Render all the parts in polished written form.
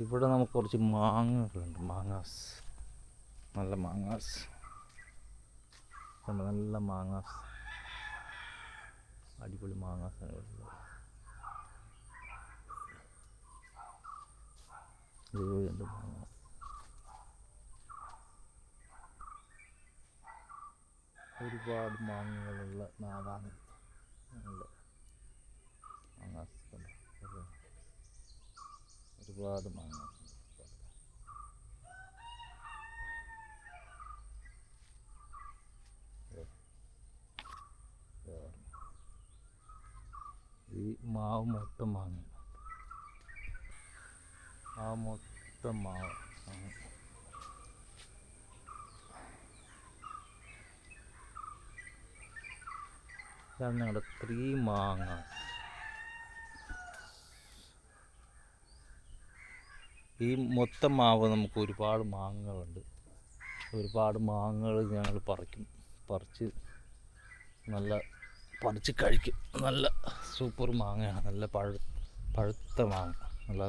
ഇവിടെ നമുക്ക് കുറച്ച് മാങ്ങകളുണ്ട്. മാങ്ങാസ്, നല്ല മാങ്ങാസ്, നല്ല മാങ്ങാസ്, അടിപൊളി മാങ്ങാസാണ് ഉള്ളത്. ഇതുണ്ട് മാങ്ങാസ്. ഒരുപാട് മാങ്ങകളുള്ള നാടാണ്. നല്ല മാങ്ങാസ്, ഒരുപാട് മാങ്ങാസ്. ഈ മാവ് മൊത്തം മാങ്ങ, മൊത്തം മാവ്. ഇതാണ് ഞങ്ങളുടെ 3 മാങ്ങാസ്. ഈ മൊത്തം മാവ് നമുക്ക് ഒരുപാട് മാങ്ങകളുണ്ട്. ഒരുപാട് മാങ്ങകൾ ഞങ്ങൾ പറിച്ച് പറിച്ച് കഴിക്കും. നല്ല സൂപ്പർ മാങ്ങയാണ്. നല്ല പഴുത്ത മാങ്ങ, നല്ല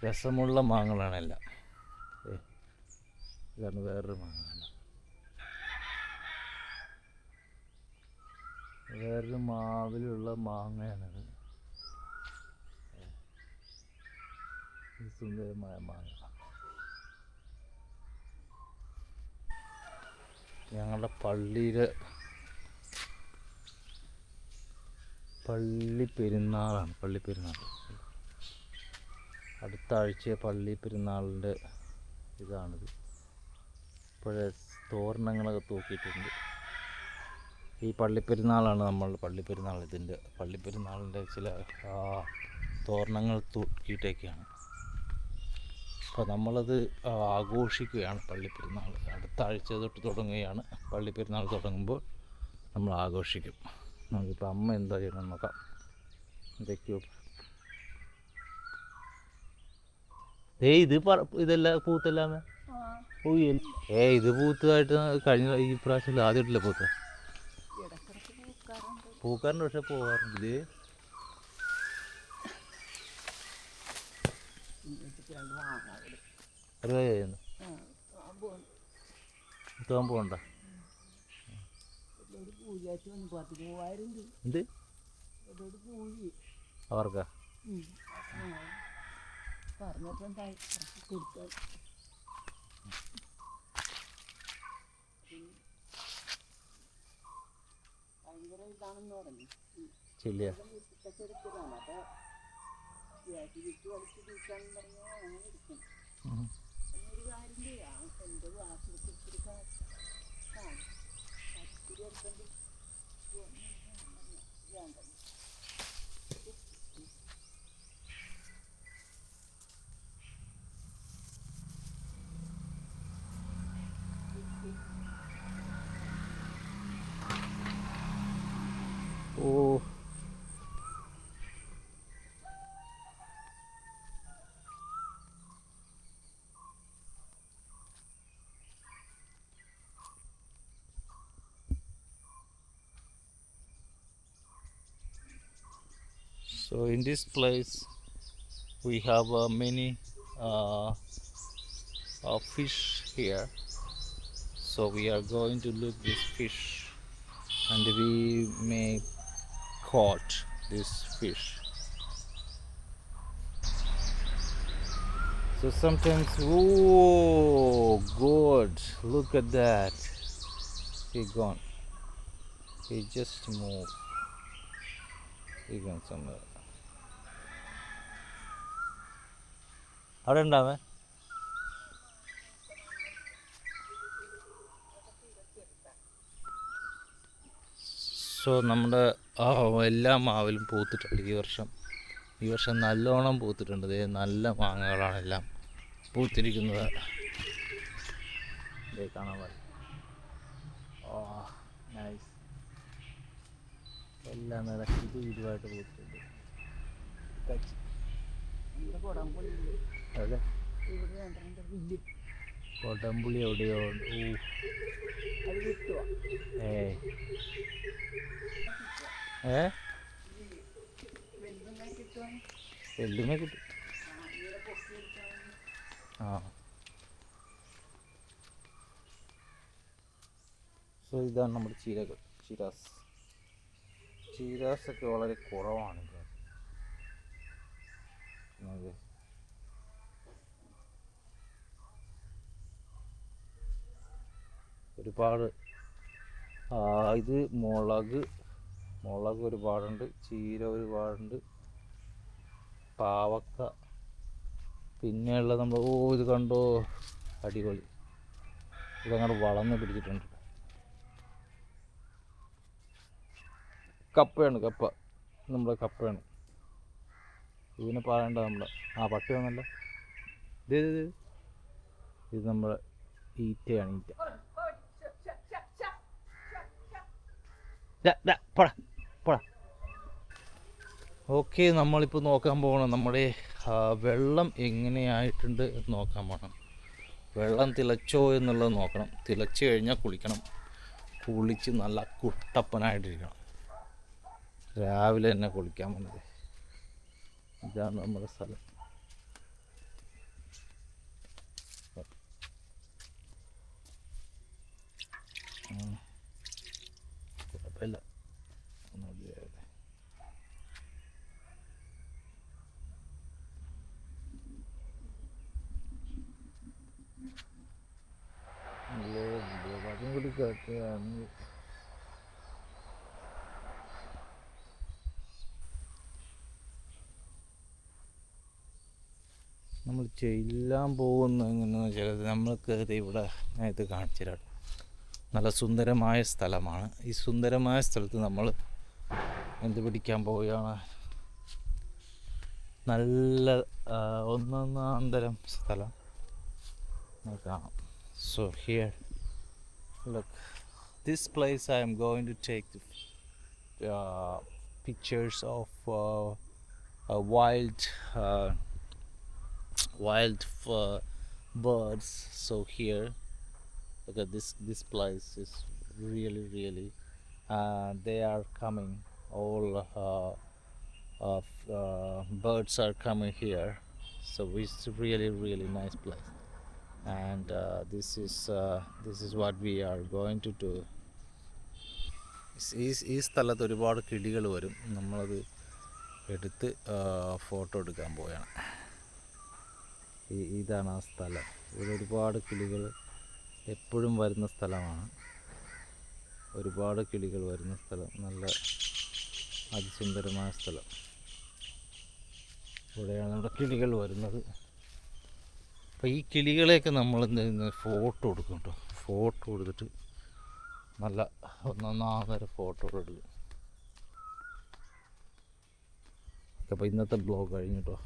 രസമുള്ള മാങ്ങകളാണ് എല്ലാം. ഇതാണ് വേറൊരു മാങ്ങ, വേറൊരു മാവിലുള്ള മാങ്ങയാണത്. സുന്ദരമായ മാങ്ങ. ഞങ്ങളുടെ പള്ളി പെരുന്നാളാണ്. അടുത്ത ആഴ്ച പള്ളി പെരുന്നാളിൻ്റെ ഇതാണിത്. ഇപ്പോഴേ തോരണങ്ങളൊക്കെ തൂക്കിയിട്ടുണ്ട്. ഈ പള്ളിപ്പെരുന്നാളാണ് നമ്മളുടെ പള്ളിപ്പെരുന്നാൾ. ഇതിൻ്റെ പള്ളിപ്പെരുന്നാളിൻ്റെ ചില തോരണങ്ങൾ തൂക്കിയിട്ടൊക്കെയാണ്. അപ്പോൾ നമ്മളത് ആഘോഷിക്കുകയാണ് പള്ളിപ്പെരുന്നാൾ. അടുത്ത ആഴ്ച തൊട്ട് തുടങ്ങുകയാണ്. പള്ളിപ്പെരുന്നാൾ തുടങ്ങുമ്പോൾ നമ്മൾ ആഘോഷിക്കും. നമുക്കിപ്പോൾ അമ്മ എന്താ ചെയ്യണം നോക്കാം. എന്തൊക്കെയോ ഇതല്ല പൂത്തല്ലാമേ. ഇത് പൂത്തതായിട്ട് കഴിഞ്ഞ ഈ പ്രാവശ്യം ആദ്യമായിട്ടില്ല പൂത്ത. പൂക്കാറുണ്ട്, പക്ഷെ പോകാറുണ്ട്. ഇത് അറിയായിരുന്നു തോൻ പോകണ്ട. എന്ത് അവർക്കാ ശരിയാ. ഓ, so in this place we have many fish here. So we are going to look this fish and we may caught this fish. So sometimes, oh good, look at that. He gone. He just moved. He gone somewhere. അവിടെ ഉണ്ടാവേ. So നമ്മുടെ എല്ലാ മാവിലും പൂത്തിട്ടുണ്ട് ഈ വർഷം നല്ലോണം പൂത്തിട്ടുണ്ട്. നല്ല മാങ്ങകളാണ് എല്ലാം പൂത്തിരിക്കുന്നത്. കാണാൻ പറ്റും. നൈസ്. എല്ലാം നല്ല ഇതുമായിട്ട് പൂത്തിട്ടുണ്ട്. അതെ, കൊടംപുളി എവിടെയോ. വെല്ലുമേ കിട്ടും. ആ സോ ഇതാണ് നമ്മുടെ ചീരകൾ. ചീരാസൊക്കെ വളരെ കുറവാണ്. ഒരുപാട് ഇത് മുളക് ഒരുപാടുണ്ട്, ചീര ഒരുപാടുണ്ട്, പാവക്ക, പിന്നെയുള്ള നമ്മൾ ഇത് കണ്ടോ, അടിപൊളി. ഇതങ്ങോട്ട് വളർന്ന് പിടിച്ചിട്ടുണ്ട്. കപ്പ നമ്മുടെ കപ്പയാണ്. ഇതിനെ പറയണ്ട നമ്മുടെ പട്ടി വന്നല്ല. ഇത് നമ്മുടെ ഈറ്റയാണ്. പോടാ. ഓക്കെ, നമ്മളിപ്പോൾ നോക്കാൻ പോകണം നമ്മുടെ വെള്ളം എങ്ങനെയായിട്ടുണ്ട് എന്ന് നോക്കാൻ പോകണം. വെള്ളം തിളച്ചോ എന്നുള്ളത് നോക്കണം. തിളച്ച് കഴിഞ്ഞാൽ കുളിക്കണം. കുളിച്ച് നല്ല കുട്ടപ്പനായിട്ടിരിക്കണം. രാവിലെ തന്നെ കുളിക്കാൻ വന്നത്. ഇതാണ് നമ്മുടെ സ്ഥലം. കുഴപ്പമില്ല. നമ്മൾ ചെല്ലാൻ പോകുന്ന എങ്ങനെയെന്ന് വെച്ചാൽ നമ്മൾക്ക് ഇവിടെ ഇത് കാണിച്ചു തരാം. നല്ല സുന്ദരമായ സ്ഥലമാണ്. ഈ സുന്ദരമായ സ്ഥലത്ത് നമ്മൾ എന്ത് പിടിക്കാൻ പോവുകയാണ്? നല്ല ഒന്നൊന്നാന്തരം സ്ഥലം കാണാം. So here, look, this place I am going to take the pictures of wild birds. So here, look at this place is really they are coming. All birds are coming here. So it's really nice place. And this is what we are going to do. ഈ സ്ഥലത്ത് ഒരുപാട് കിളികൾ വരും. നമ്മളത് എടുത്ത് photo എടുക്കാൻ പോവുകയാണ്. ഇതാണ് ആ സ്ഥലം. ഇവിടെ ഒരുപാട് കിളികൾ എപ്പോഴും വരുന്ന സ്ഥലമാണ്. ഒരുപാട് കിളികൾ വരുന്ന സ്ഥലം. നല്ല അതിസുന്ദരമായ സ്ഥലം. ഇവിടെയാണ് നമ്മുടെ കിളികൾ വരുന്നത്. അപ്പോൾ ഈ കിളികളെയൊക്കെ നമ്മൾ ഫോട്ടോ എടുക്കും കേട്ടോ. ഫോട്ടോ എടുത്തിട്ട് നല്ല ഒന്നൊന്നാമതൊരു ഫോട്ടോ എടുക്കും. അപ്പോൾ ഇന്നത്തെ ബ്ലോഗ് കഴിഞ്ഞു കേട്ടോ.